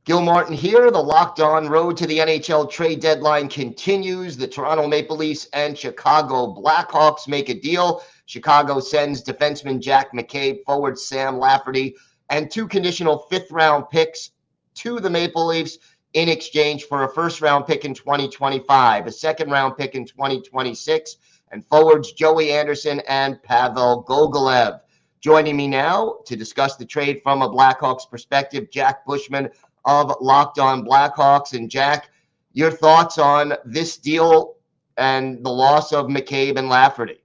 Gil Martin here. The Locked On road to the NHL trade deadline continues. The Toronto Maple Leafs and Chicago Blackhawks make a deal. Chicago sends defenseman Jake McCabe, forward Sam Lafferty, and two conditional fifth-round picks to the Maple Leafs in exchange for a first-round pick in 2025, a second-round pick in 2026, and forwards Joey Anderson and Pavel Gogolev. Joining me now to discuss the trade from a Blackhawks perspective, Jack Bushman of Locked On Blackhawks. And Jack, your thoughts on this deal and the loss of McCabe and Lafferty?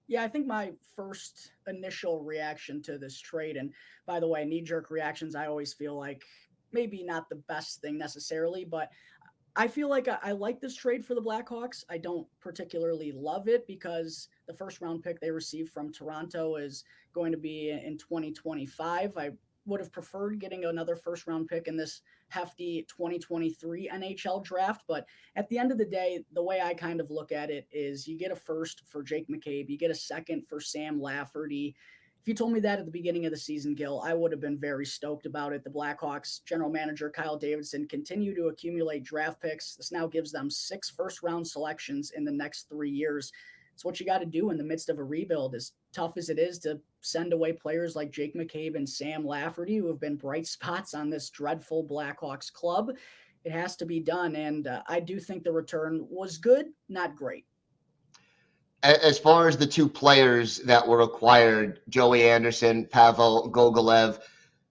Yeah, I think my first initial reaction to this trade, and by the way, knee-jerk reactions, I always feel like maybe not the best thing necessarily, but I feel like I like this trade for the Blackhawks. I don't particularly love it because the first round pick they received from Toronto is going to be in 2025. I would have preferred getting another first round pick in this hefty 2023 NHL draft. But at the end of the day, the way I kind of look at it is you get a first for Jake McCabe, you get a second for Sam Lafferty. If you told me that at the beginning of the season, Gil, I would have been very stoked about it. The Blackhawks general manager Kyle Davidson continue to accumulate draft picks. This now gives them 6 first-round selections in the next 3 years. It's what you got to do in the midst of a rebuild, as tough as it is to send away players like Jake McCabe and Sam Lafferty, who have been bright spots on this dreadful Blackhawks club. It has to be done, and I do think the return was good, not great. As far as the two players that were acquired, Joey Anderson, Pavel Gogolev,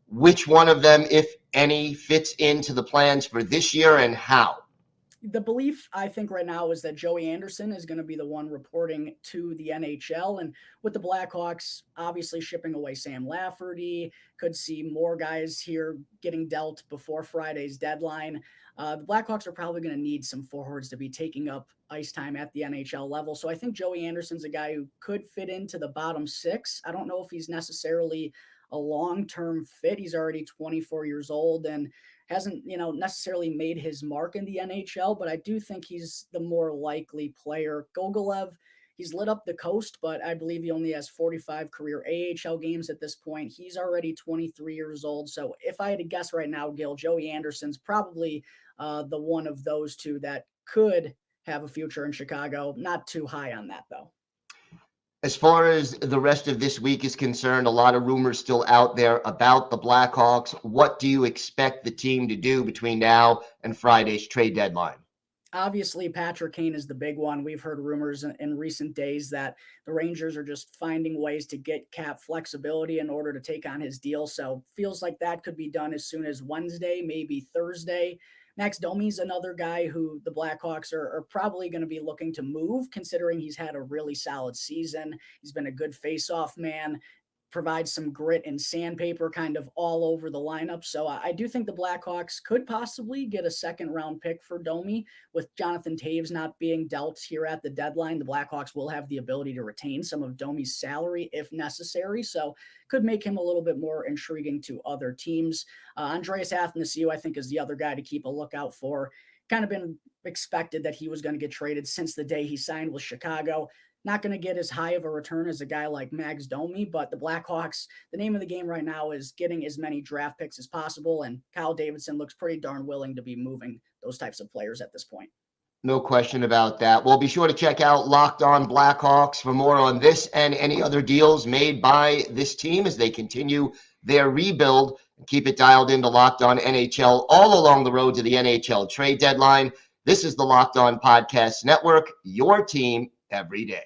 which one of them, if any, fits into the plans for this year and how? The belief, I think, right now is that Joey Anderson is going to be the one reporting to the NHL. And with the Blackhawks obviously shipping away Sam Lafferty, could see more guys here getting dealt before Friday's deadline. The Blackhawks are probably going to need some forwards to be taking up ice time at the NHL level. So I think Joey Anderson's a guy who could fit into the bottom 6. I don't know if he's necessarily a long-term fit. He's already 24 years old and hasn't, necessarily made his mark in the NHL, but I do think he's the more likely player. Gogolev, he's lit up the coast, but I believe he only has 45 career AHL games at this point. He's already 23 years old. So if I had to guess right now, Gil, Joey Anderson's probably the one of those two that could have a future in Chicago. Not too high on that, though. As far as the rest of this week is concerned, a lot of rumors still out there about the Blackhawks. What do you expect the team to do between now and Friday's trade deadline? Obviously, Patrick Kane is the big one. We've heard rumors in recent days that the Rangers are just finding ways to get cap flexibility in order to take on his deal. So feels like that could be done as soon as Wednesday, maybe Thursday. Max Domi's another guy who the Blackhawks are probably going to be looking to move, considering he's had a really solid season. He's been a good face-off man, provides some grit and sandpaper kind of all over the lineup. So I do think the Blackhawks could possibly get a second-round pick for Domi. With Jonathan Toews not being dealt here at the deadline, the Blackhawks will have the ability to retain some of Domi's salary if necessary. So could make him a little bit more intriguing to other teams. Andreas Athanasiou, I think, is the other guy to keep a lookout for. Kind of been expected that he was going to get traded since the day he signed with Chicago. Not going to get as high of a return as a guy like Max Domi, but the Blackhawks, the name of the game right now is getting as many draft picks as possible, and Kyle Davidson looks pretty darn willing to be moving those types of players at this point. No question about that. Well, be sure to check out Locked On Blackhawks for more on this and any other deals made by this team as they continue their rebuild. Keep it dialed into Locked On NHL all along the road to the NHL trade deadline. This is the Locked On Podcast Network, your team every day.